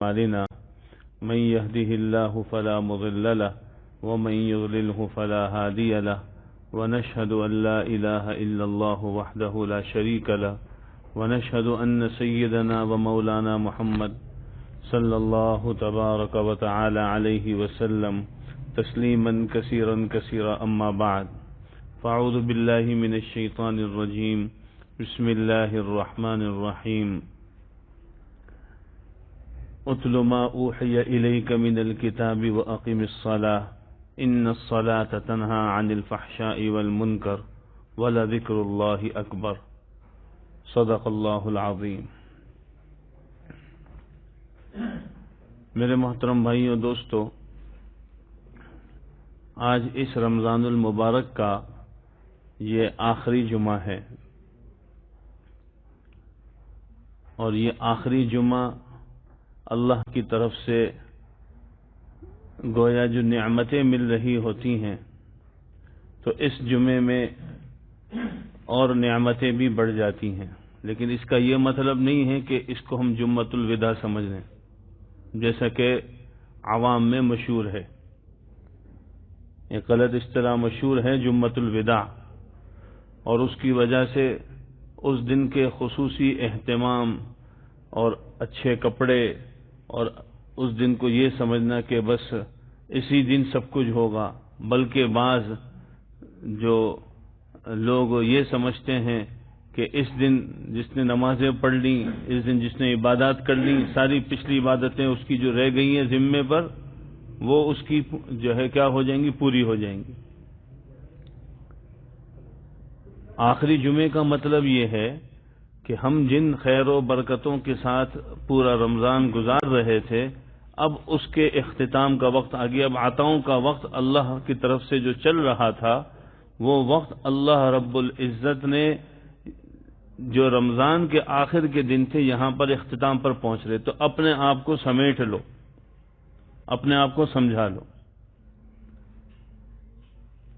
أعمالنا من يهده الله فلا مضل له ومن يضلله فلا هادي له ونشهد أن لا إله إلا الله وحده لا شريك له ونشهد أن سيدنا ومولانا محمد صلى الله تبارك وتعالى عليه وسلم تسليما كثيرا كثيرا أما بعد فأعوذ بالله من الشيطان الرجيم بسم الله الرحمن الرحيم اتل ما اوحي اليك من الكتاب واقم الصلاة ان الصلاة تنهى عن الفحشاء والمنكر ولذكر الله اکبر صدق اللہ العظیم۔ میرے محترم بھائیوں دوستو، آج اس رمضان المبارک کا یہ آخری جمعہ ہے، اور یہ آخری جمعہ اللہ کی طرف سے گویا جو نعمتیں مل رہی ہوتی ہیں تو اس جمعے میں اور نعمتیں بھی بڑھ جاتی ہیں، لیکن اس کا یہ مطلب نہیں ہے کہ اس کو ہم جمعۃ الوداع سمجھ لیں، جیسا کہ عوام میں مشہور ہے۔ ایک غلط اصطلاح مشہور ہے جمعۃ الوداع، اور اس کی وجہ سے اس دن کے خصوصی اہتمام اور اچھے کپڑے اور اس دن کو یہ سمجھنا کہ بس اسی دن سب کچھ ہوگا، بلکہ بعض جو لوگ یہ سمجھتے ہیں کہ اس دن جس نے نمازیں پڑھ لیں، اس دن جس نے عبادات کر لیں، ساری پچھلی عبادتیں اس کی جو رہ گئی ہیں ذمے پر، وہ اس کی جو ہے کیا ہو جائیں گی، پوری ہو جائیں گی۔ آخری جمعے کا مطلب یہ ہے کہ ہم جن خیر و برکتوں کے ساتھ پورا رمضان گزار رہے تھے، اب اس کے اختتام کا وقت آ گیا۔ اب عطاؤں کا وقت اللہ کی طرف سے جو چل رہا تھا، وہ وقت اللہ رب العزت نے جو رمضان کے آخر کے دن تھے یہاں پر اختتام پر پہنچ رہے، تو اپنے آپ کو سمیٹ لو، اپنے آپ کو سمجھا لو،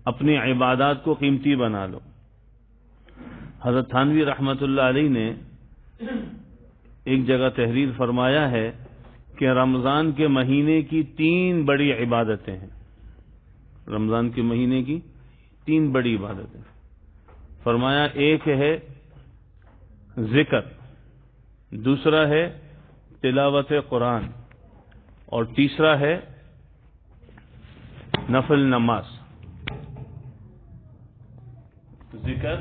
اپنی عبادات کو قیمتی بنا لو۔ حضرت تھانوی رحمۃ اللہ علیہ نے ایک جگہ تحریر فرمایا ہے کہ رمضان کے مہینے کی 3 بڑی عبادتیں ہیں، رمضان کے مہینے کی 3 بڑی عبادتیں۔ فرمایا ایک ہے ذکر، دوسرا ہے تلاوت قرآن، اور تیسرا ہے نفل نماز۔ ذکر،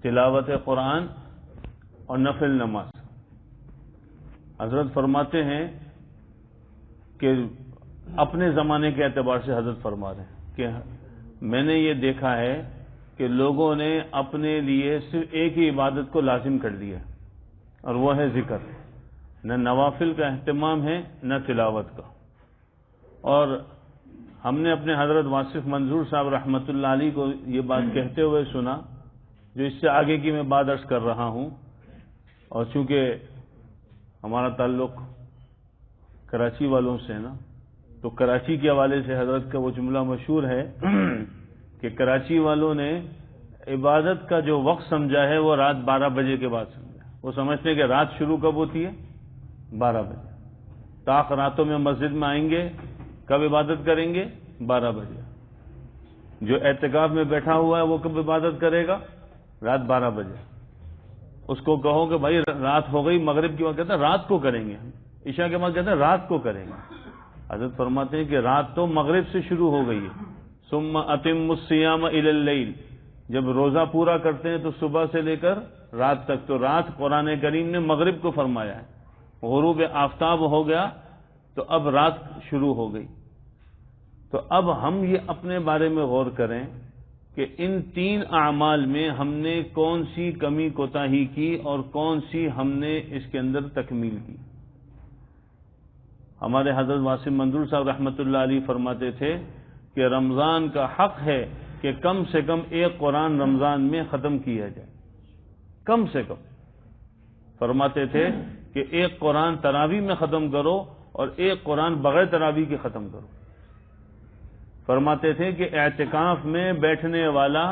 تلاوت قرآن اور نفل نماز۔ حضرت فرماتے ہیں کہ اپنے زمانے کے اعتبار سے حضرت فرما رہے ہیں کہ میں نے یہ دیکھا ہے کہ لوگوں نے اپنے لیے صرف ایک ہی عبادت کو لازم کر لیا، اور وہ ہے ذکر۔ نہ نوافل کا اہتمام ہے نہ تلاوت کا۔ اور ہم نے اپنے حضرت واصف منظور صاحب رحمۃ اللہ علیہ کو یہ بات کہتے ہوئے سنا، جو اس سے آگے کی میں بات عرض کر رہا ہوں، اور چونکہ ہمارا تعلق کراچی والوں سے ہے نا، تو کراچی کے حوالے سے حضرت کا وہ جملہ مشہور ہے کہ کراچی والوں نے عبادت کا جو وقت سمجھا ہے وہ رات 12 بجے کے بعد سمجھا۔ وہ سمجھتے ہیں کہ رات شروع کب ہوتی ہے؟ 12 بجے۔ طاق راتوں میں مسجد میں آئیں گے، کب عبادت کریں گے؟ 12 بجے۔ جو اعتکاف میں بیٹھا ہوا ہے وہ کب عبادت کرے گا؟ رات 12 بجے۔ اس کو کہو کہ بھائی رات ہو گئی، مغرب کی وقت کہتا ہے رات کو کریں گے، عشاء کے بعد کہتا ہے رات کو کریں گے۔ حضرت فرماتے ہیں کہ رات تو مغرب سے شروع ہو گئی ہے۔ ثم اتموا الصیام الی اللیل، جب روزہ پورا کرتے ہیں تو صبح سے لے کر رات تک، تو رات قرآن کریم نے مغرب کو فرمایا ہے۔ غروب آفتاب ہو گیا تو اب رات شروع ہو گئی۔ تو اب ہم یہ اپنے بارے میں غور کریں کہ ان 3 اعمال میں ہم نے کون سی کمی کوتاہی کی اور کون سی ہم نے اس کے اندر تکمیل کی۔ ہمارے حضرت واصف منظور صاحب رحمۃ اللہ علیہ فرماتے تھے کہ رمضان کا حق ہے کہ کم سے کم ایک قرآن رمضان میں ختم کیا جائے، کم سے کم۔ فرماتے تھے کہ ایک قرآن تراویح میں ختم کرو اور ایک قرآن بغیر تراویح کے ختم کرو۔ فرماتے تھے کہ اعتکاف میں بیٹھنے والا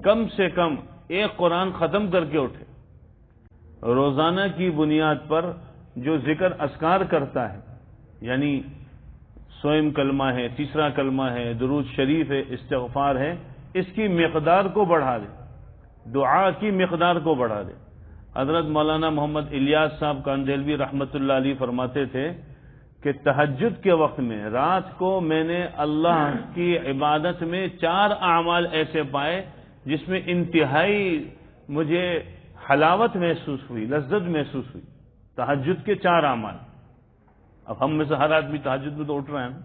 کم سے کم ایک قرآن ختم کر کے اٹھے، روزانہ کی بنیاد پر جو ذکر اذکار کرتا ہے، یعنی سوئم کلمہ ہے، تیسرا کلمہ ہے، درود شریف ہے، استغفار ہے، اس کی مقدار کو بڑھا دے، دعا کی مقدار کو بڑھا دے۔ حضرت مولانا محمد الیاس صاحب کاندھلوی رحمۃ اللہ علیہ فرماتے تھے کہ تہجد کے وقت میں رات کو میں نے اللہ کی عبادت میں 4 اعمال ایسے پائے جس میں انتہائی مجھے حلاوت محسوس ہوئی، لذت محسوس ہوئی۔ تہجد کے 4 اعمال۔ اب ہم میں سے ہر آدمی تہجد میں تو اٹھ رہا ہے نا،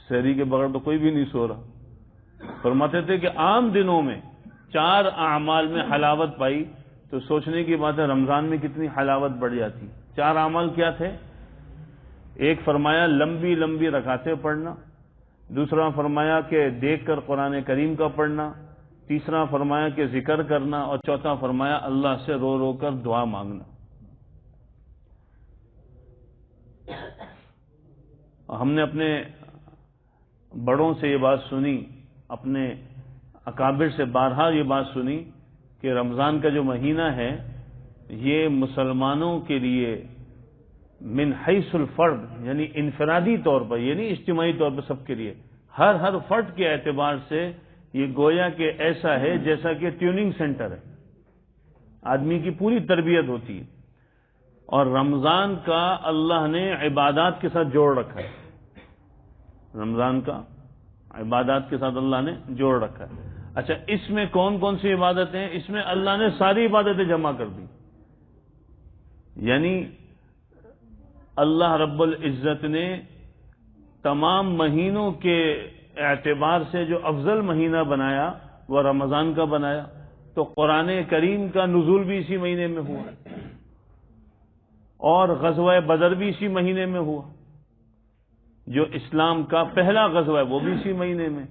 سحری کے بغیر تو کوئی بھی نہیں سو رہا۔ فرماتے تھے کہ عام دنوں میں 4 اعمال میں حلاوت پائی تو سوچنے کی بات ہے رمضان میں کتنی حلاوت بڑھ جاتی۔ 4 اعمال کیا تھے؟ ایک فرمایا لمبی لمبی رکعتیں پڑھنا، دوسرا فرمایا کہ دیکھ کر قرآن کریم کا پڑھنا، تیسرا فرمایا کہ ذکر کرنا، اور چوتھا فرمایا اللہ سے رو رو کر دعا مانگنا۔ ہم نے اپنے بڑوں سے یہ بات سنی، اپنے اکابر سے بارہا یہ بات سنی کہ رمضان کا جو مہینہ ہے یہ مسلمانوں کے لیے من حیث الفرد، یعنی انفرادی طور پر، یعنی اجتماعی طور پر سب کے لیے، ہر فرد کے اعتبار سے یہ گویا کہ ایسا ہے جیسا کہ ٹیوننگ سینٹر ہے، آدمی کی پوری تربیت ہوتی ہے۔ اور رمضان کا اللہ نے عبادات کے ساتھ جوڑ رکھا ہے، رمضان کا عبادات کے ساتھ اللہ نے جوڑ رکھا ہے۔ اچھا، اس میں کون کون سی عبادتیں ہیں؟ اس میں اللہ نے ساری عبادتیں جمع کر دی، یعنی اللہ رب العزت نے تمام مہینوں کے اعتبار سے جو افضل مہینہ بنایا وہ رمضان کا بنایا۔ تو قرآن کریم کا نزول بھی اسی مہینے میں ہوا، اور غزوہ بدر بھی اسی مہینے میں ہوا، جو اسلام کا پہلا غزوہ ہے وہ بھی اسی مہینے میں،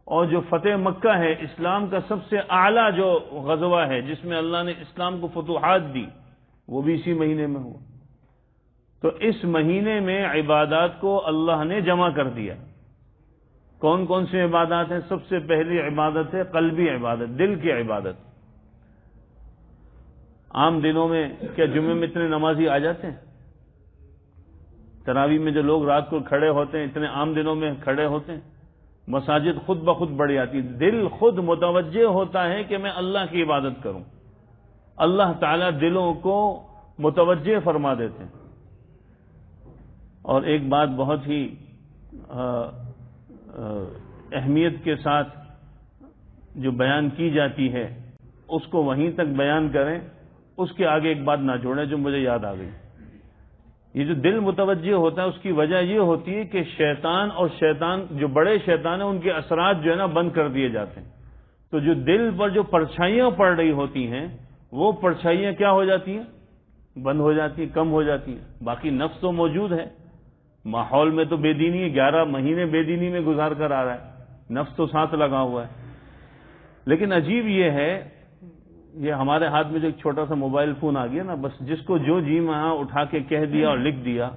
اور جو فتح مکہ ہے اسلام کا سب سے اعلیٰ جو غزوہ ہے جس میں اللہ نے اسلام کو فتوحات دی، وہ بھی اسی مہینے میں ہوا۔ تو اس مہینے میں عبادات کو اللہ نے جمع کر دیا۔ کون کون سی عبادات ہیں؟ سب سے پہلی عبادت ہے قلبی عبادت، دل کی عبادت۔ عام دنوں میں کیا جمعے میں اتنے نمازی آ جاتے ہیں؟ تراویح میں جو لوگ رات کو کھڑے ہوتے ہیں اتنے عام دنوں میں کھڑے ہوتے ہیں؟ مساجد خود بخود بڑھ جاتی، دل خود متوجہ ہوتا ہے کہ میں اللہ کی عبادت کروں، اللہ تعالیٰ دلوں کو متوجہ فرما دیتے ہیں۔ اور ایک بات بہت ہی اہمیت کے ساتھ جو بیان کی جاتی ہے اس کو وہیں تک بیان کریں، اس کے آگے ایک بات نہ جوڑیں جو مجھے یاد آ گئی۔ یہ جو دل متوجہ ہوتا ہے اس کی وجہ یہ ہوتی ہے کہ شیطان اور شیطان جو بڑے شیطان ہیں ان کے اثرات جو ہے نا بند کر دیے جاتے ہیں۔ تو جو دل پر جو پرچھائیاں پڑ رہی ہوتی ہیں وہ پرچھائیاں کیا ہو جاتی ہیں؟ بند ہو جاتی ہیں، کم ہو جاتی ہیں۔ باقی نفس تو موجود ہے، ماحول میں تو بے دینی 11 مہینے بے دینی میں گزار کر آ رہا ہے، نفس تو ساتھ لگا ہوا ہے۔ لیکن عجیب یہ ہے، یہ ہمارے ہاتھ میں جو ایک چھوٹا سا موبائل فون آ گیا نا، بس جس کو جو جی میں اٹھا کے کہہ دیا اور لکھ دیا،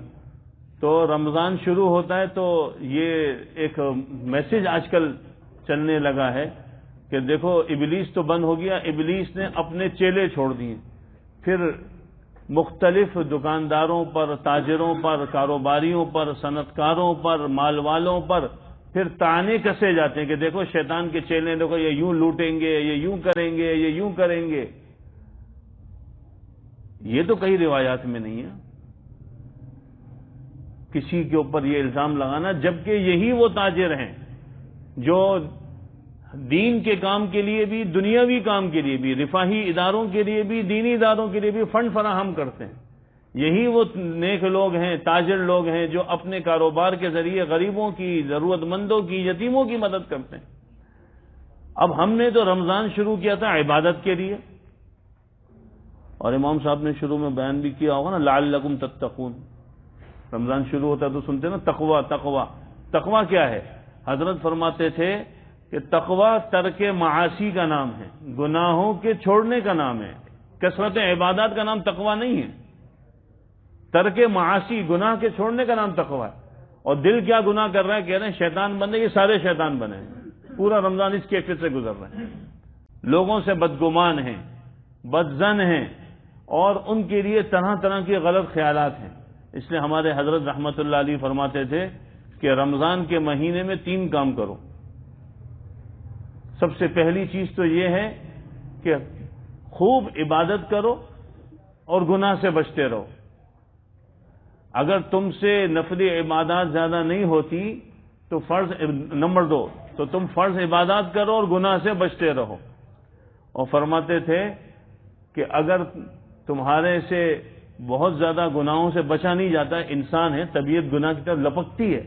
تو رمضان شروع ہوتا ہے تو یہ ایک میسج آج کل چلنے لگا ہے کہ دیکھو ابلیس تو بند ہو گیا، ابلیس نے اپنے چیلے چھوڑ دیے۔ پھر مختلف دکانداروں پر، تاجروں پر، کاروباریوں پر، صنعتکاروں پر، مال والوں پر پھر تانے کسے جاتے ہیں کہ دیکھو شیطان کے چیلے، دیکھو یہ یوں لوٹیں گے، یہ یوں کریں گے، یہ یوں کریں گے۔ یہ تو کئی روایات میں نہیں ہے کسی کے اوپر یہ الزام لگانا، جبکہ یہی وہ تاجر ہیں جو دین کے کام کے لیے بھی، دنیاوی کام کے لیے بھی، رفاہی اداروں کے لیے بھی، دینی اداروں کے لیے بھی فنڈ فراہم کرتے ہیں۔ یہی وہ نیک لوگ ہیں، تاجر لوگ ہیں جو اپنے کاروبار کے ذریعے غریبوں کی، ضرورت مندوں کی، یتیموں کی مدد کرتے ہیں۔ اب ہم نے تو رمضان شروع کیا تھا عبادت کے لیے، اور امام صاحب نے شروع میں بیان بھی کیا ہوگا نا، لعلکم تتقون۔ رمضان شروع ہوتا ہے تو سنتے نا تقوی تقوی۔ تقوی کیا ہے؟ حضرت فرماتے تھے کہ تقوی ترک معاصی کا نام ہے، گناہوں کے چھوڑنے کا نام ہے۔ کثرت عبادات کا نام تقوی نہیں ہے، ترک معاصی، گناہ کے چھوڑنے کا نام تقوی ہے۔ اور دل کیا گناہ کر رہا ہے؟ کہہ رہے ہیں شیطان بنے، یہ سارے شیطان بنے ہیں، پورا رمضان اس کیفیت سے گزر رہا ہے۔ لوگوں سے بدگمان ہیں، بدظن ہیں اور ان کے لیے طرح طرح کے غلط خیالات ہیں. اس لیے ہمارے حضرت رحمت اللہ علیہ فرماتے تھے کہ رمضان کے مہینے میں 3 کام کرو. سب سے پہلی چیز تو یہ ہے کہ خوب عبادت کرو اور گناہ سے بچتے رہو. اگر تم سے نفلی عبادات زیادہ نہیں ہوتی تو نمبر 2 تو تم فرض عبادات کرو اور گناہ سے بچتے رہو. اور فرماتے تھے کہ اگر تمہارے سے بہت زیادہ گناہوں سے بچا نہیں جاتا، انسان ہے طبیعت گناہ کی طرف لپکتی ہے.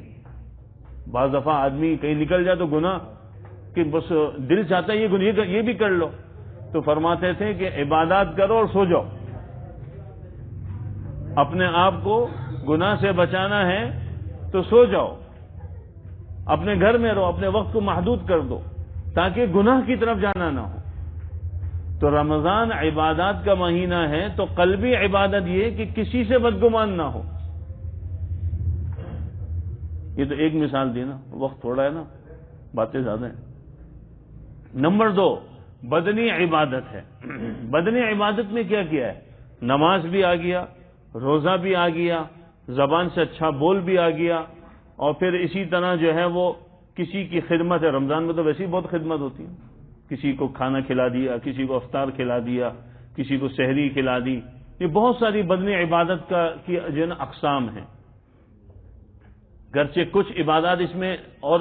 بعض دفعہ آدمی کہیں نکل جائے تو گناہ کہ بس دل چاہتا ہے یہ بھی کر لو. تو فرماتے تھے کہ عبادات کرو اور سو جاؤ. اپنے آپ کو گناہ سے بچانا ہے تو سو جاؤ، اپنے گھر میں رہو، اپنے وقت کو محدود کر دو تاکہ گناہ کی طرف جانا نہ ہو. تو رمضان عبادات کا مہینہ ہے تو قلبی عبادت یہ کہ کسی سے بدگمان نہ ہو. یہ تو ایک مثال دی نا، وقت تھوڑا ہے نا، باتیں زیادہ ہیں. نمبر 2 بدنی عبادت ہے. بدنی عبادت میں کیا کیا ہے؟ نماز بھی آ گیا، روزہ بھی آ گیا، زبان سے اچھا بول بھی آ گیا، اور پھر اسی طرح جو ہے وہ کسی کی خدمت ہے. رمضان میں تو ویسے ہی بہت خدمت ہوتی ہے. کسی کو کھانا کھلا دیا، کسی کو افطار کھلا دیا، کسی کو سحری کھلا دی. یہ بہت ساری بدنی عبادت کی جو ہے نا اقسام ہیں. گرچہ کچھ عبادات اس میں اور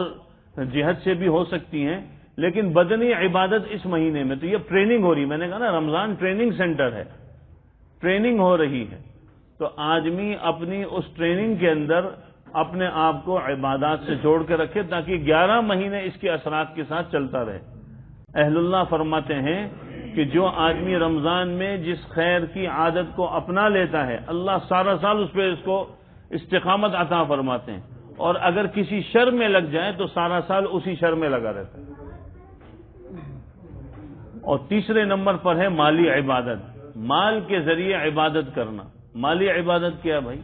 جہت سے بھی ہو سکتی ہیں، لیکن بدنی عبادت اس مہینے میں تو یہ ٹریننگ ہو رہی ہے. میں نے کہا نا رمضان ٹریننگ سینٹر ہے، ٹریننگ ہو رہی ہے. تو آدمی اپنی اس ٹریننگ کے اندر اپنے آپ کو عبادات سے جوڑ کے رکھے تاکہ 11 مہینے اس کے اثرات کے ساتھ چلتا رہے. اہل اللہ فرماتے ہیں کہ جو آدمی رمضان میں جس خیر کی عادت کو اپنا لیتا ہے اللہ سارا سال اس پہ اس کو استقامت عطا فرماتے ہیں، اور اگر کسی شر میں لگ جائے تو سارا سال اسی شر میں لگا رہتا ہے. اور تیسرے نمبر پر ہے مالی عبادت. مال کے ذریعے عبادت کرنا. مالی عبادت کیا بھائی؟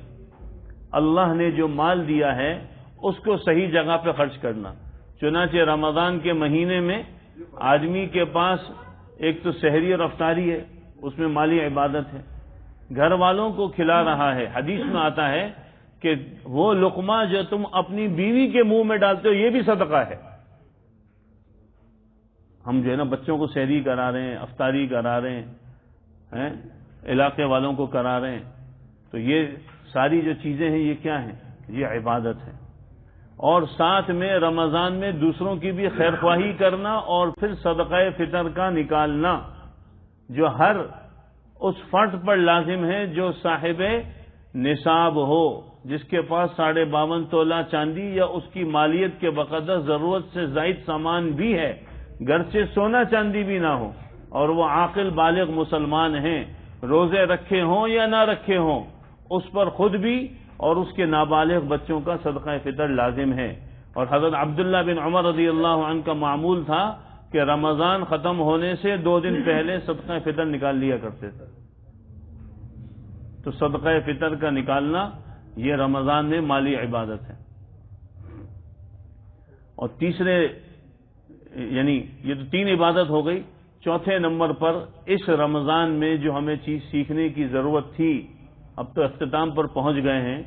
اللہ نے جو مال دیا ہے اس کو صحیح جگہ پہ خرچ کرنا. چنانچہ رمضان کے مہینے میں آدمی کے پاس ایک تو سحری اور افطاری ہے، اس میں مالی عبادت ہے. گھر والوں کو کھلا رہا ہے. حدیث میں آتا ہے کہ وہ لقمہ جو تم اپنی بیوی کے منہ میں ڈالتے ہو یہ بھی صدقہ ہے. ہم جو ہے نا بچوں کو سحری کرا رہے ہیں، افطاری کرا رہے ہیں، علاقے والوں کو کرا رہے ہیں. تو یہ ساری جو چیزیں ہیں یہ کیا ہیں؟ یہ عبادت ہے. اور ساتھ میں رمضان میں دوسروں کی بھی خیر خواہی کرنا اور پھر صدقہ فطر کا نکالنا جو ہر اس فرد پر لازم ہے جو صاحب نصاب ہو، جس کے پاس 52.5 تولہ چاندی یا اس کی مالیت کے بقدر ضرورت سے زائد سامان بھی ہے، گرچہ سونا چاندی بھی نہ ہو، اور وہ عاقل بالغ مسلمان ہیں، روزے رکھے ہوں یا نہ رکھے ہوں، اس پر خود بھی اور اس کے نابالغ بچوں کا صدقہ فطر لازم ہے. اور حضرت عبداللہ بن عمر رضی اللہ عنہ کا معمول تھا کہ رمضان ختم ہونے سے 2 دن پہلے صدقہ فطر نکال لیا کرتے تھے. تو صدقہ فطر کا نکالنا یہ رمضان میں مالی عبادت ہے. اور تیسرے یعنی یہ تو 3 عبادت ہو گئی. چوتھے نمبر پر اس رمضان میں جو ہمیں چیز سیکھنے کی ضرورت تھی، اب تو اختتام پر پہنچ گئے ہیں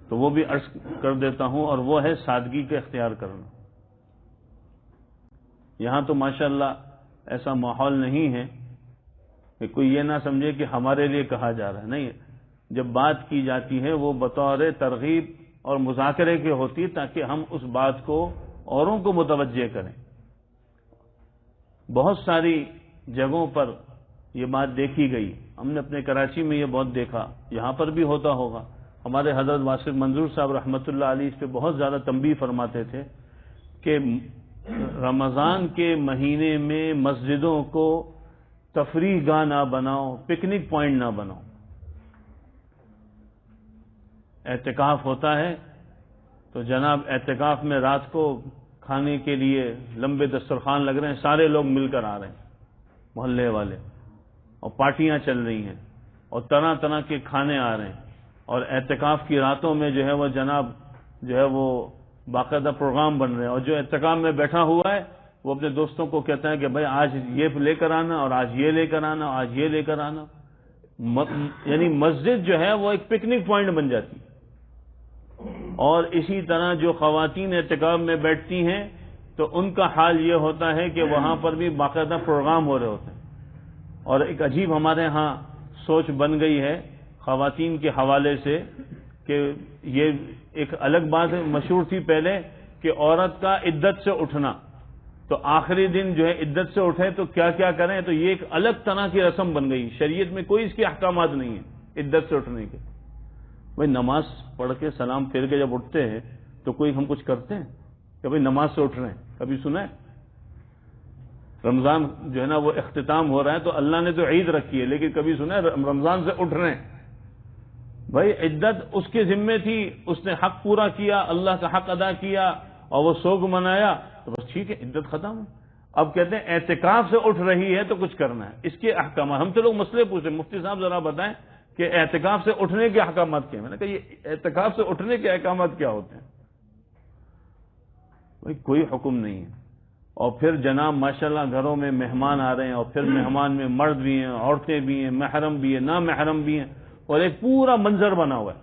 تو وہ بھی عرض کر دیتا ہوں، اور وہ ہے سادگی کا اختیار کرنا. یہاں تو ماشاءاللہ ایسا ماحول نہیں ہے کہ کوئی یہ نہ سمجھے کہ ہمارے لیے کہا جا رہا ہے. نہیں، جب بات کی جاتی ہے وہ بطور ترغیب اور مذاکرے کی ہوتی ہے تاکہ ہم اس بات کو اوروں کو متوجہ کریں. بہت ساری جگہوں پر یہ بات دیکھی گئی. ہم نے اپنے کراچی میں یہ بہت دیکھا، یہاں پر بھی ہوتا ہوگا. ہمارے حضرت واصف منظور صاحب رحمۃ اللہ علیہ اس پہ بہت زیادہ تنبیہ فرماتے تھے کہ رمضان کے مہینے میں مسجدوں کو تفریح گاہ نہ بناؤ، پکنک پوائنٹ نہ بناؤ. اعتکاف ہوتا ہے تو جناب اعتکاف میں رات کو کھانے کے لیے لمبے دسترخوان لگ رہے ہیں، سارے لوگ مل کر آ رہے ہیں، محلے والے، اور پارٹیاں چل رہی ہیں اور طرح طرح کے کھانے آ رہے ہیں. اور اعتکاف کی راتوں میں جو ہے وہ جناب جو ہے وہ باقاعدہ پروگرام بن رہے ہیں، اور جو اعتکاف میں بیٹھا ہوا ہے وہ اپنے دوستوں کو کہتا ہے کہ بھائی آج یہ لے کر آنا اور آج یہ لے کر آنا، آج یہ لے کر آنا. یعنی مسجد جو ہے وہ ایک پکنک پوائنٹ بن جاتی. اور اسی طرح جو خواتین اعتکاف میں بیٹھتی ہیں تو ان کا حال یہ ہوتا ہے کہ وہاں پر بھی باقاعدہ پروگرام ہو رہے ہوتے ہیں. اور ایک عجیب ہمارے ہاں سوچ بن گئی ہے خواتین کے حوالے سے کہ یہ ایک الگ بات مشہور تھی پہلے کہ عورت کا عدت سے اٹھنا، تو آخری دن جو ہے عدت سے اٹھے تو کیا کیا کریں، تو یہ ایک الگ طرح کی رسم بن گئی. شریعت میں کوئی اس کے احکامات نہیں ہیں عدت سے اٹھنے کے. بھائی نماز پڑھ کے سلام پھیر کے جب اٹھتے ہیں تو کوئی ہم کچھ کرتے ہیں کہ بھائی نماز سے اٹھ رہے ہیں؟ کبھی سنا ہے؟ رمضان جو ہے نا وہ اختتام ہو رہا ہے تو اللہ نے تو عید رکھی ہے، لیکن کبھی سنا ہے رمضان سے اٹھ رہے ہیں؟ بھائی عدت اس کے ذمے تھی، اس نے حق پورا کیا، اللہ کا حق ادا کیا اور وہ سوگ منایا تو بس ٹھیک ہے، عدت ختم. اب کہتے ہیں اعتکاف سے اٹھ رہی ہے تو کچھ کرنا ہے. اس کے احکامات ہم سے لوگ مسئلے پوچھیں، مفتی صاحب ذرا بتائیں کہ اعتکاف سے اٹھنے کے احکامات کیا ہیں. میں نے کہا یہ اعتکاف سے اٹھنے کے احکامات کیا ہوتے ہیں؟ بھائی کوئی حکم نہیں ہے. اور پھر جناب ماشاءاللہ گھروں میں مہمان آ رہے ہیں اور پھر مہمان میں مرد بھی ہیں، عورتیں بھی ہیں، محرم بھی ہیں، نامحرم بھی ہیں، اور ایک پورا منظر بنا ہوا ہے.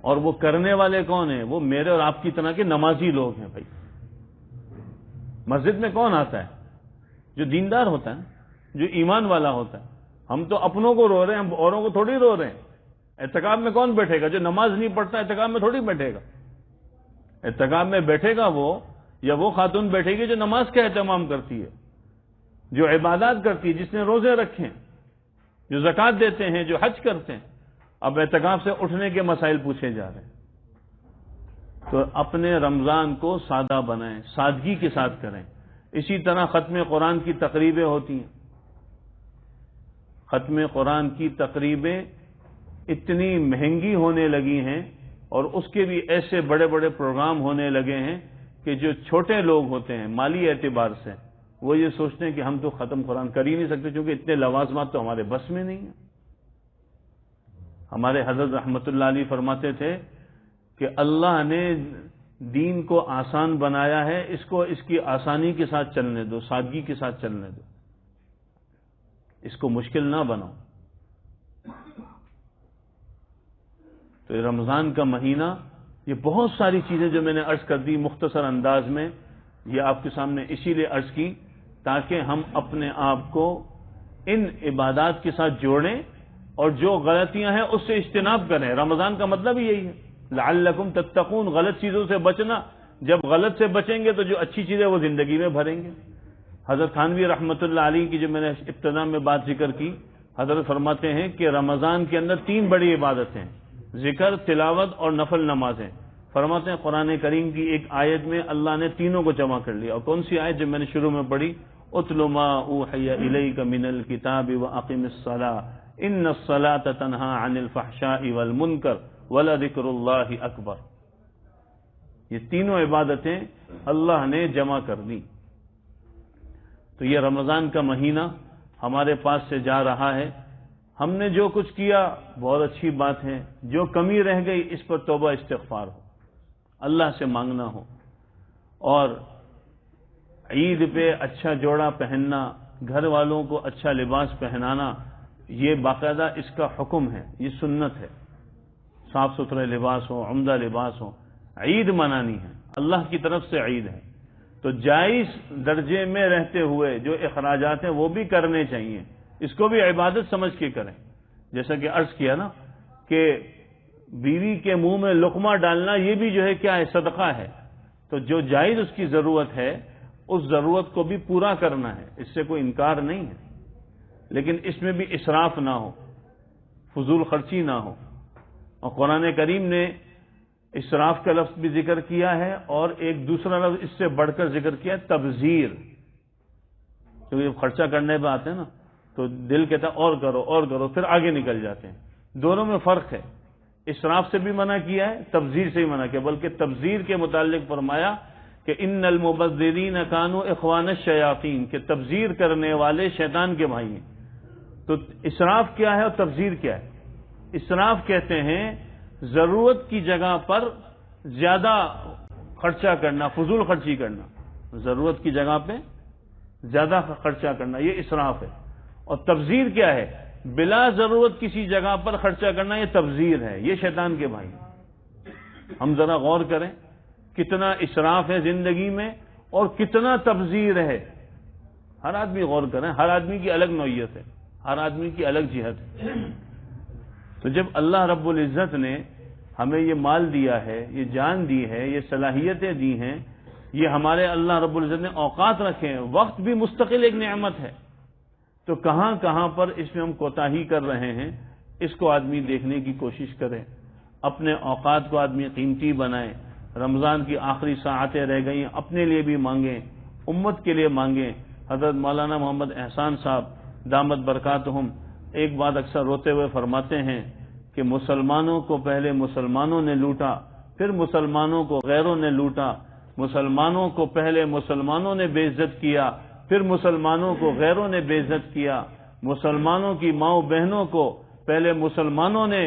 اور وہ کرنے والے کون ہیں؟ وہ میرے اور آپ کی طرح کے نمازی لوگ ہیں. بھائی مسجد میں کون آتا ہے؟ جو دیندار ہوتا ہے، جو ایمان والا ہوتا ہے. ہم تو اپنوں کو رو رہے ہیں، ہم اوروں کو تھوڑی رو رہے ہیں. اعتکاف میں کون بیٹھے گا؟ جو نماز نہیں پڑھتا اعتکاف میں تھوڑی بیٹھے گا. اعتکاف میں بیٹھے گا وہ یا وہ خاتون بیٹھے گی جو نماز کا اہتمام کرتی ہے، جو عبادات کرتی ہے، جس نے روزے رکھے ہیں، جو زکوٰۃ دیتے ہیں، جو حج کرتے ہیں. اب اعتکاف سے اٹھنے کے مسائل پوچھے جا رہے ہیں. تو اپنے رمضان کو سادہ بنائیں، سادگی کے ساتھ کریں. اسی طرح ختم قرآن کی تقریبیں ہوتی ہیں. ختم قرآن کی تقریبیں اتنی مہنگی ہونے لگی ہیں اور اس کے بھی ایسے بڑے بڑے پروگرام ہونے لگے ہیں کہ جو چھوٹے لوگ ہوتے ہیں مالی اعتبار سے وہ یہ سوچتے ہیں کہ ہم تو ختم قرآن کر ہی نہیں سکتے کیونکہ اتنے لوازمات تو ہمارے بس میں نہیں ہیں. ہمارے حضرت رحمت اللہ علیہ فرماتے تھے کہ اللہ نے دین کو آسان بنایا ہے، اس کو اس کی آسانی کے ساتھ چلنے دو، سادگی کے ساتھ چلنے دو، اس کو مشکل نہ بناؤ. تو یہ رمضان کا مہینہ، یہ بہت ساری چیزیں جو میں نے عرض کر دی مختصر انداز میں، یہ آپ کے سامنے اسی لیے عرض کی تاکہ ہم اپنے آپ کو ان عبادات کے ساتھ جوڑیں اور جو غلطیاں ہیں اس سے اجتناب کریں. رمضان کا مطلب ہی یہی ہے، لعلکم تتقون، غلط چیزوں سے بچنا. جب غلط سے بچیں گے تو جو اچھی چیزیں وہ زندگی میں بھریں گے. حضرت تھانوی رحمت اللہ علیہ کی جو میں نے ابتدا میں بات ذکر کی، حضرت فرماتے ہیں کہ رمضان کے اندر 3 بڑی عبادتیں ہیں، ذکر، تلاوت اور نفل نمازیں. فرماتے ہیں قرآن کریم کی ایک آیت میں اللہ نے تینوں کو جمع کر لیا. اور کون سی آیت جو میں نے شروع میں پڑھی؟ اتل ما اوحی الیک من الکتاب واقم الصلاۃ ان الصلاۃ تنہی عن الفحشاء والمنکر ولذکر اللہ اکبر. یہ تینوں عبادتیں اللہ نے جمع کر دی. تو یہ رمضان کا مہینہ ہمارے پاس سے جا رہا ہے. ہم نے جو کچھ کیا بہت اچھی بات ہے، جو کمی رہ گئی اس پر توبہ استغفار ہو، اللہ سے مانگنا ہو. اور عید پہ اچھا جوڑا پہننا، گھر والوں کو اچھا لباس پہنانا، یہ باقاعدہ اس کا حکم ہے، یہ سنت ہے. صاف ستھرے لباس ہو، عمدہ لباس ہو. عید منانی ہے، اللہ کی طرف سے عید ہے. تو جائز درجے میں رہتے ہوئے جو اخراجات ہیں وہ بھی کرنے چاہیے، اس کو بھی عبادت سمجھ کے کریں. جیسا کہ عرض کیا نا کہ بیوی کے منہ میں لقمہ ڈالنا یہ بھی جو ہے کیا ہے؟ صدقہ ہے. تو جو جائز اس کی ضرورت ہے اس ضرورت کو بھی پورا کرنا ہے، اس سے کوئی انکار نہیں ہے. لیکن اس میں بھی اسراف نہ ہو، فضول خرچی نہ ہو. اور قرآن کریم نے اسراف کا لفظ بھی ذکر کیا ہے اور ایک دوسرا لفظ اس سے بڑھ کر ذکر کیا ہے، تبذیر. کیونکہ جب خرچہ کرنے پہ آتے ہیں نا تو دل کہتا ہے اور کرو اور کرو، پھر آگے نکل جاتے ہیں. دونوں میں فرق ہے. اسراف سے بھی منع کیا ہے، تبذیر سے بھی منع کیا. بلکہ تبذیر کے متعلق فرمایا کہ ان المبذرین کانوا اخوان الشیاطین، کہ تبذیر کرنے والے شیطان کے بھائی ہیں. تو اسراف کیا ہے اور تبذیر کیا ہے؟ اسراف کہتے ہیں ضرورت کی جگہ پر زیادہ خرچہ کرنا، فضول خرچی کرنا. ضرورت کی جگہ پہ زیادہ خرچہ کرنا یہ اسراف ہے. اور تبذیر کیا ہے؟ بلا ضرورت کسی جگہ پر خرچہ کرنا یہ تبذیر ہے، یہ شیطان کے بھائی. ہم ذرا غور کریں کتنا اسراف ہے زندگی میں اور کتنا تبذیر ہے. ہر آدمی غور کریں، ہر آدمی کی الگ نوعیت ہے، ہر آدمی کی الگ جہت ہے. تو جب اللہ رب العزت نے ہمیں یہ مال دیا ہے، یہ جان دی ہے، یہ صلاحیتیں دی ہیں، یہ ہمارے اللہ رب العزت نے اوقات رکھے ہیں، وقت بھی مستقل ایک نعمت ہے. تو کہاں کہاں پر اس میں ہم کوتاہی کر رہے ہیں، اس کو آدمی دیکھنے کی کوشش کرے. اپنے اوقات کو آدمی قیمتی بنائے. رمضان کی آخری ساعتیں رہ گئی، اپنے لیے بھی مانگیں، امت کے لیے مانگیں. حضرت مولانا محمد احسان صاحب دامت برکاتہم ایک بات اکثر روتے ہوئے فرماتے ہیں کہ مسلمانوں کو پہلے مسلمانوں نے لوٹا، پھر مسلمانوں کو غیروں نے لوٹا. مسلمانوں کو پہلے مسلمانوں نے بے عزت کیا، پھر مسلمانوں کو غیروں نے بے عزت کیا. مسلمانوں کی ماؤں بہنوں کو پہلے مسلمانوں نے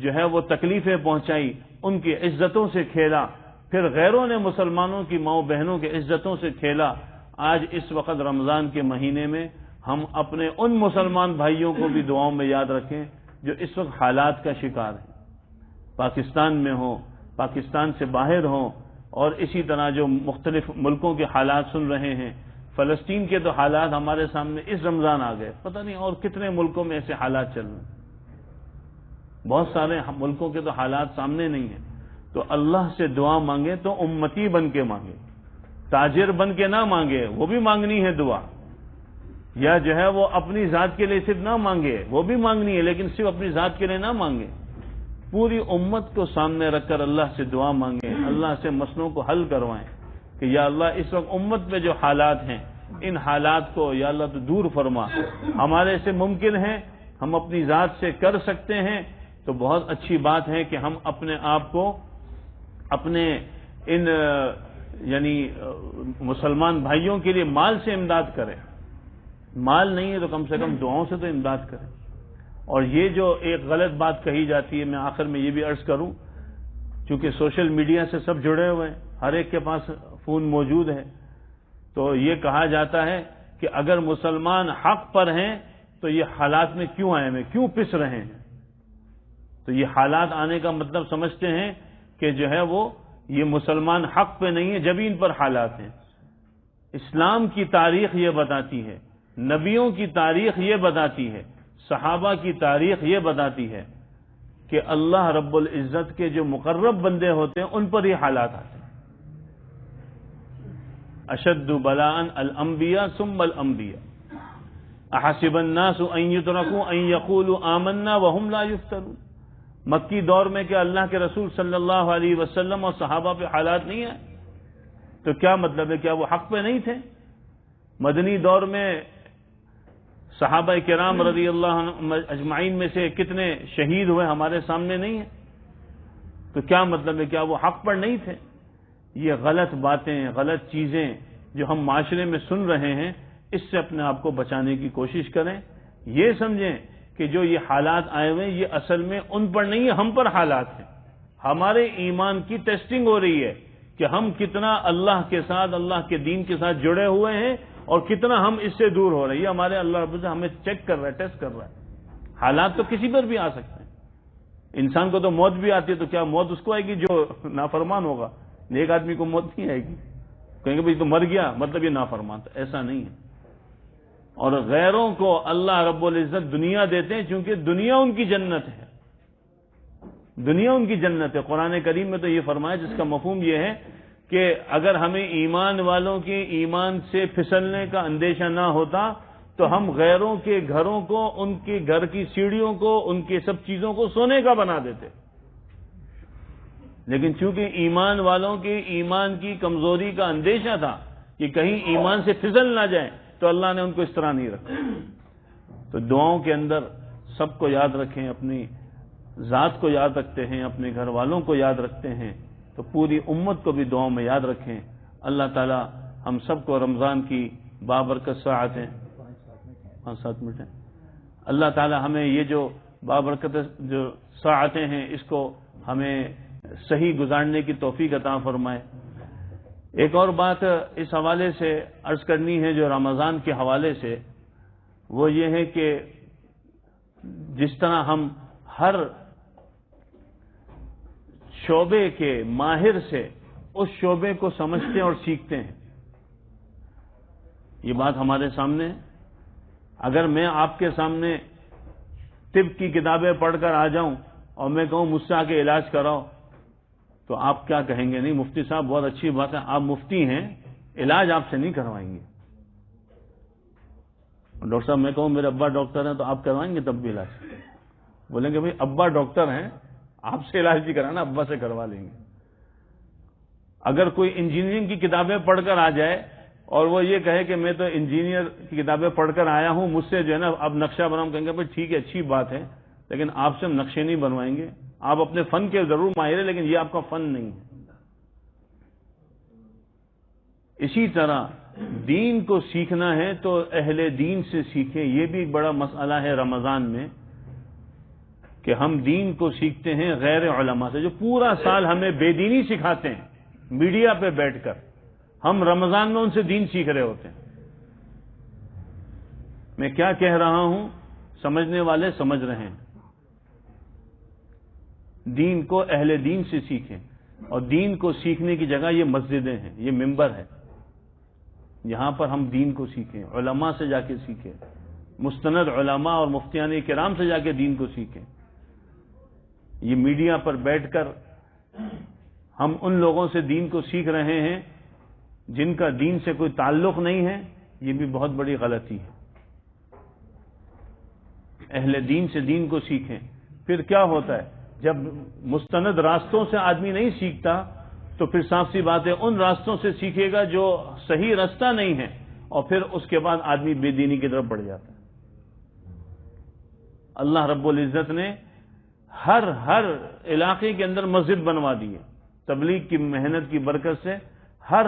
جو ہے وہ تکلیفیں پہنچائی، ان کی عزتوں سے کھیلا، پھر غیروں نے مسلمانوں کی ماؤں بہنوں کی عزتوں سے کھیلا. آج اس وقت رمضان کے مہینے میں ہم اپنے ان مسلمان بھائیوں کو بھی دعاؤں میں یاد رکھیں جو اس وقت حالات کا شکار ہیں، پاکستان میں ہوں، پاکستان سے باہر ہوں، اور اسی طرح جو مختلف ملکوں کے حالات سن رہے ہیں. فلسطین کے تو حالات ہمارے سامنے اس رمضان آ گئے، پتہ نہیں اور کتنے ملکوں میں ایسے حالات چل رہے ہیں. بہت سارے ملکوں کے تو حالات سامنے نہیں ہیں. تو اللہ سے دعا مانگے تو امتی بن کے مانگے، تاجر بن کے نہ مانگے، وہ بھی مانگنی ہے دعا. یا جو ہے وہ اپنی ذات کے لیے صرف نہ مانگے، وہ بھی مانگنی ہے، لیکن صرف اپنی ذات کے لیے نہ مانگے. پوری امت کو سامنے رکھ کر اللہ سے دعا مانگیں، اللہ سے مسئلوں کو حل کروائیں کہ یا اللہ اس وقت امت میں جو حالات ہیں ان حالات کو یا اللہ تو دور فرما. ہمارے سے ممکن ہے، ہم اپنی ذات سے کر سکتے ہیں تو بہت اچھی بات ہے کہ ہم اپنے آپ کو اپنے ان یعنی مسلمان بھائیوں کے لیے مال سے امداد کریں. مال نہیں ہے تو کم سے کم دعاؤں سے تو امداد کریں. اور یہ جو ایک غلط بات کہی جاتی ہے، میں آخر میں یہ بھی عرض کروں، چونکہ سوشل میڈیا سے سب جڑے ہوئے ہیں، ہر ایک کے پاس فون موجود ہے، تو یہ کہا جاتا ہے کہ اگر مسلمان حق پر ہیں تو یہ حالات میں کیوں آئے ہیں، کیوں پس رہے ہیں. تو یہ حالات آنے کا مطلب سمجھتے ہیں کہ جو ہے وہ یہ مسلمان حق پہ نہیں ہے، جبھی ان پر حالات ہیں. اسلام کی تاریخ یہ بتاتی ہے، نبیوں کی تاریخ یہ بتاتی ہے، صحابہ کی تاریخ یہ بتاتی ہے کہ اللہ رب العزت کے جو مقرب بندے ہوتے ہیں ان پر یہ حالات آتے ہیں. اشد بلاء الانبیاء ثم الانبیاء احسب الناس ان يتركوا ان يقولوا آمنا وهم لا يفتنون. مکی دور میں کہ اللہ کے رسول صلی اللہ علیہ وسلم اور صحابہ پہ حالات نہیں آئے تو کیا مطلب ہے؟ کیا وہ حق پہ نہیں تھے؟ مدنی دور میں صحابہ کرام رضی اللہ عنہ اجمعین میں سے کتنے شہید ہوئے ہمارے سامنے نہیں ہیں، تو کیا مطلب ہے؟ کیا وہ حق پر نہیں تھے؟ یہ غلط باتیں، غلط چیزیں جو ہم معاشرے میں سن رہے ہیں، اس سے اپنے آپ کو بچانے کی کوشش کریں. یہ سمجھیں کہ جو یہ حالات آئے ہوئے یہ اصل میں ان پر نہیں ہے، ہم پر حالات ہیں. ہمارے ایمان کی ٹیسٹنگ ہو رہی ہے کہ ہم کتنا اللہ کے ساتھ، اللہ کے دین کے ساتھ جڑے ہوئے ہیں اور کتنا ہم اس سے دور ہو رہے ہیں. یہ ہمارے اللہ رب العزت ہمیں چیک کر رہا ہے، ٹیسٹ کر رہا ہے. حالات تو کسی پر بھی آ سکتے ہیں. انسان کو تو موت بھی آتی ہے، تو کیا موت اس کو آئے گی جو نافرمان ہوگا؟ نیک آدمی کو موت نہیں آئے گی. کہیں گے بھائی تو مر گیا مطلب یہ نافرمان تھا. ایسا نہیں ہے. اور غیروں کو اللہ رب العزت دنیا دیتے ہیں چونکہ دنیا ان کی جنت ہے. دنیا ان کی جنت ہے. قرآن کریم میں تو یہ فرمایا جس کا مفہوم یہ ہے کہ اگر ہمیں ایمان والوں کے ایمان سے پھسلنے کا اندیشہ نہ ہوتا تو ہم غیروں کے گھروں کو، ان کے گھر کی سیڑھیوں کو، ان کے سب چیزوں کو سونے کا بنا دیتے. لیکن چونکہ ایمان والوں کے ایمان کی کمزوری کا اندیشہ تھا کہ کہیں ایمان سے پھسل نہ جائیں تو اللہ نے ان کو اس طرح نہیں رکھا. تو دعاؤں کے اندر سب کو یاد رکھیں، اپنی ذات کو یاد رکھتے ہیں، اپنے گھر والوں کو یاد رکھتے ہیں، تو پوری امت کو بھی دعاؤں میں یاد رکھیں. اللہ تعالی ہم سب کو رمضان کی بابرکت ساعتیں 5-7 منٹ ہیں. اللہ تعالی ہمیں یہ جو بابرکت جو ساعتیں، ہیں اس کو ہمیں صحیح گزارنے کی توفیق عطا فرمائے. ایک اور بات اس حوالے سے عرض کرنی ہے جو رمضان کے حوالے سے، وہ یہ ہے کہ جس طرح ہم ہر شعبے کے ماہر سے اس شعبے کو سمجھتے اور سیکھتے ہیں، یہ بات ہمارے سامنے ہے۔ اگر میں آپ کے سامنے طب کی کتابیں پڑھ کر آ جاؤں اور میں کہوں مجھ سے آ کے علاج کراؤ، تو آپ کیا کہیں گے؟ نہیں مفتی صاحب بہت اچھی بات ہے، آپ مفتی ہیں، علاج آپ سے نہیں کروائیں گے۔ ڈاکٹر صاحب میں کہوں میرے ابا ڈاکٹر ہیں تو آپ کروائیں گے تب بھی علاج؟ بولیں گے بھائی ابا ڈاکٹر ہیں، آپ سے علاج نہیں کرانا، ابا سے کروا لیں گے۔ اگر کوئی انجینئرنگ کی کتابیں پڑھ کر آ جائے اور وہ یہ کہے کہ میں تو انجینئر کی کتابیں پڑھ کر آیا ہوں، مجھ سے جو ہے نا اب نقشہ بناؤں، کہیں گے بھائی ٹھیک ہے اچھی بات ہے، لیکن آپ سے ہم نقشے نہیں بنوائیں گے، آپ اپنے فن کے ضرور ماہر ہیں لیکن یہ آپ کا فن نہیں ہے۔ اسی طرح دین کو سیکھنا ہے تو اہل دین سے سیکھیں، یہ بھی ایک بڑا مسئلہ ہے رمضان میں کہ ہم دین کو سیکھتے ہیں غیر علماء سے جو پورا سال ہمیں بے دینی سکھاتے ہیں میڈیا پہ بیٹھ کر، ہم رمضان میں ان سے دین سیکھ رہے ہوتے ہیں۔ میں کیا کہہ رہا ہوں سمجھنے والے سمجھ رہے ہیں، دین کو اہل دین سے سیکھیں، اور دین کو سیکھنے کی جگہ یہ مسجدیں ہیں، یہ ممبر ہے، یہاں پر ہم دین کو سیکھیں، علماء سے جا کے سیکھیں، مستند علماء اور مفتیان کرام سے جا کے دین کو سیکھیں۔ یہ میڈیا پر بیٹھ کر ہم ان لوگوں سے دین کو سیکھ رہے ہیں جن کا دین سے کوئی تعلق نہیں ہے، یہ بھی بہت بڑی غلطی ہے۔ اہل دین سے دین کو سیکھیں۔ پھر کیا ہوتا ہے جب مستند راستوں سے آدمی نہیں سیکھتا تو پھر صاف سی بات ہے ان راستوں سے سیکھے گا جو صحیح راستہ نہیں ہے، اور پھر اس کے بعد آدمی بے دینی کی طرف بڑھ جاتا ہے۔ اللہ رب العزت نے ہر علاقے کے اندر مسجد بنوا دی ہے، تبلیغ کی محنت کی برکت سے ہر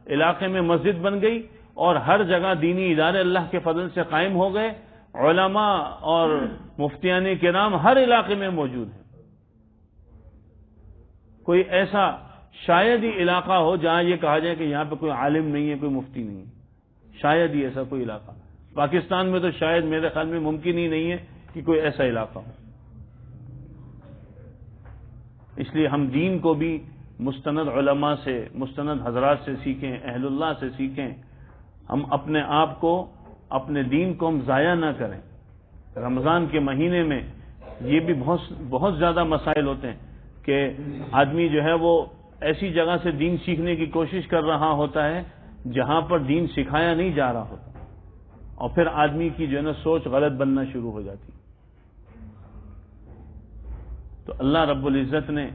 علاقے میں مسجد بن گئی، اور ہر جگہ دینی ادارے اللہ کے فضل سے قائم ہو گئے، علماء اور مفتیان کرام ہر علاقے میں موجود ہیں۔ کوئی ایسا شاید ہی علاقہ ہو جہاں یہ کہا جائے کہ یہاں پہ کوئی عالم نہیں ہے، کوئی مفتی نہیں ہے، شاید ہی ایسا کوئی علاقہ۔ پاکستان میں تو شاید میرے خیال میں ممکن ہی نہیں ہے کہ کوئی ایسا علاقہ ہو۔ اس لیے ہم دین کو بھی مستند علماء سے، مستند حضرات سے سیکھیں، اہل اللہ سے سیکھیں۔ ہم اپنے آپ کو، اپنے دین کو ہم ضائع نہ کریں۔ رمضان کے مہینے میں یہ بھی بہت زیادہ مسائل ہوتے ہیں کہ آدمی جو ہے وہ ایسی جگہ سے دین سیکھنے کی کوشش کر رہا ہوتا ہے جہاں پر دین سکھایا نہیں جا رہا ہوتا، اور پھر آدمی کی جو ہے نا سوچ غلط بننا شروع ہو جاتی۔ تو اللہ رب العزت نے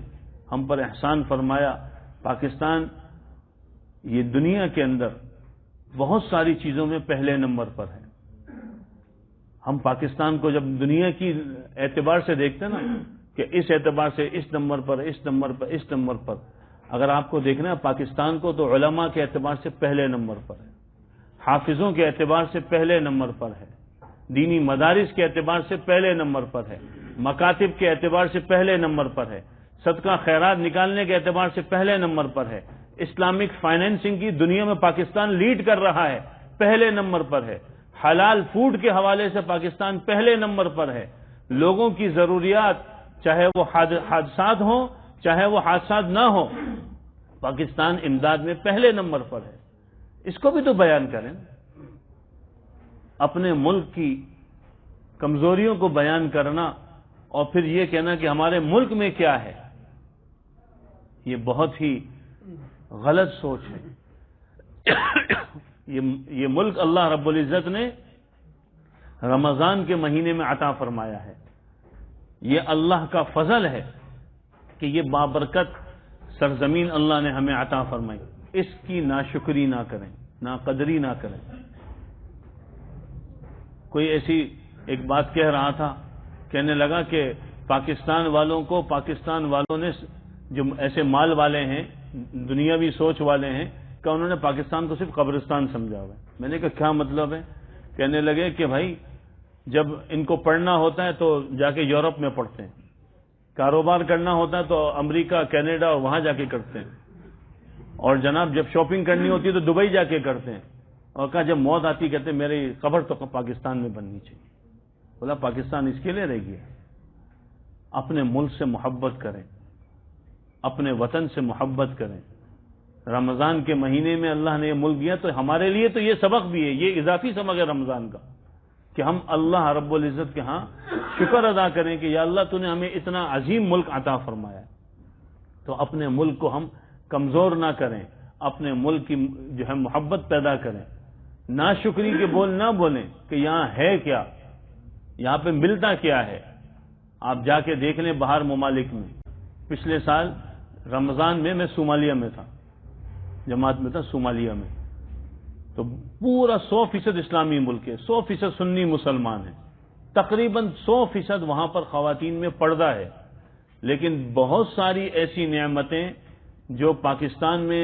ہم پر احسان فرمایا، پاکستان یہ دنیا کے اندر بہت ساری چیزوں میں پہلے نمبر پر ہے۔ ہم پاکستان کو جب دنیا کی اعتبار سے دیکھتے ہیں نا کہ اس اعتبار سے اس نمبر پر، اس نمبر پر، اس نمبر پر، اگر آپ کو دیکھنا ہے پاکستان کو تو علماء کے اعتبار سے پہلے نمبر پر ہے، حافظوں کے اعتبار سے پہلے نمبر پر ہے، دینی مدارس کے اعتبار سے پہلے نمبر پر ہے، مکاتب کے اعتبار سے پہلے نمبر پر ہے، صدقہ خیرات نکالنے کے اعتبار سے پہلے نمبر پر ہے، اسلامک فائنینسنگ کی دنیا میں پاکستان لیڈ کر رہا ہے، پہلے نمبر پر ہے، حلال فوڈ کے حوالے سے پاکستان پہلے نمبر پر ہے، لوگوں کی ضروریات چاہے وہ حادثات ہوں چاہے وہ حادثات نہ ہوں، پاکستان امداد میں پہلے نمبر پر ہے۔ اس کو بھی تو بیان کریں، اپنے ملک کی کمزوریوں کو بیان کرنا اور پھر یہ کہنا کہ ہمارے ملک میں کیا ہے، یہ بہت ہی غلط سوچ ہے۔ یہ ملک اللہ رب العزت نے رمضان کے مہینے میں عطا فرمایا ہے، یہ اللہ کا فضل ہے کہ یہ بابرکت سرزمین اللہ نے ہمیں عطا فرمائی، اس کی ناشکری نہ کریں، ناقدری نہ کریں۔ کوئی ایسی ایک بات کہہ رہا تھا، کہنے لگا کہ پاکستان والوں کو، پاکستان والوں نے جو ایسے مال والے ہیں، دنیاوی سوچ والے ہیں، کہ انہوں نے پاکستان کو صرف قبرستان سمجھا ہوا ہے۔ میں نے کہا کیا مطلب ہے؟ کہنے لگے کہ بھائی جب ان کو پڑھنا ہوتا ہے تو جا کے یورپ میں پڑھتے ہیں، کاروبار کرنا ہوتا ہے تو امریکہ، کینیڈا اور وہاں جا کے کرتے ہیں، اور جناب جب شاپنگ کرنی ہوتی ہے تو دبئی جا کے کرتے ہیں، اور کہا جب موت آتی کہتے ہیں میری قبر تو پاکستان میں بننی چاہیے۔ بولا پاکستان اس کے لیے رہ گیا؟ اپنے ملک سے محبت کریں، اپنے وطن سے محبت کریں۔ رمضان کے مہینے میں اللہ نے یہ ملک دیا تو ہمارے لیے تو یہ سبق بھی ہے، یہ اضافی سبق ہے رمضان کا، کہ ہم اللہ رب العزت کے ہاں شکر ادا کریں کہ یا اللہ تو نے ہمیں اتنا عظیم ملک عطا فرمایا ہے۔ تو اپنے ملک کو ہم کمزور نہ کریں، اپنے ملک کی جو ہے محبت پیدا کریں، ناشکری کے بول نہ بولیں کہ یہاں ہے کیا، یہاں پہ ملتا کیا ہے۔ آپ جا کے دیکھ لیں باہر ممالک میں، پچھلے سال رمضان میں صومالیہ میں تھا، جماعت میں تھا صومالیہ میں، تو پورا 100% اسلامی ملک ہے، 100% سنی مسلمان ہیں، تقریباً 100% وہاں پر خواتین میں پردہ ہے، لیکن بہت ساری ایسی نعمتیں جو پاکستان میں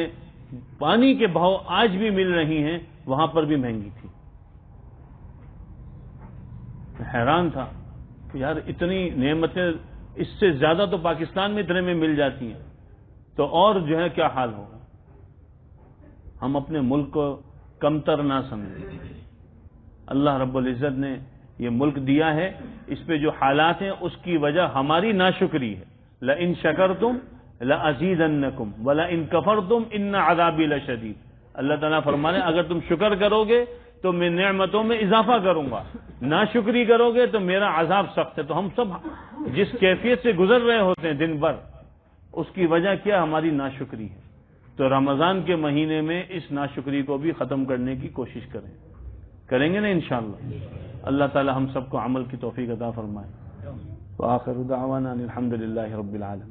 پانی کے بہاؤ آج بھی مل رہی ہیں وہاں پر بھی مہنگی تھی۔ حیران تھا کہ یار اتنی نعمتیں اس سے زیادہ تو پاکستان میں اتنے میں مل جاتی ہیں، تو اور جو ہے کیا حال ہوگا۔ ہم اپنے ملک کو کمتر نہ سمجھیں۔ اللہ رب العزت نے یہ ملک دیا ہے، اس پہ جو حالات ہیں اس کی وجہ ہماری ناشکری ہے۔ لَإِن شَكَرْتُمْ لَأَزِيدَنَّكُمْ وَلَإِن كَفَرْتُمْ إِنَّ عَذَابِي لَشَدِيدٌ۔ اللہ تعالیٰ فرمانے اگر تم شکر کرو گے تو میں نعمتوں میں اضافہ کروں گا، ناشکری کرو گے تو میرا عذاب سخت ہے۔ تو ہم سب جس کیفیت سے گزر رہے ہوتے ہیں دن بھر، اس کی وجہ کیا؟ ہماری ناشکری ہے۔ تو رمضان کے مہینے میں اس ناشکری کو بھی ختم کرنے کی کوشش کریں گے نا انشاءاللہ۔ اللہ تعالی ہم سب کو عمل کی توفیق عطا فرمائے۔ وآخر دعوانا الحمد للہ رب العالمین۔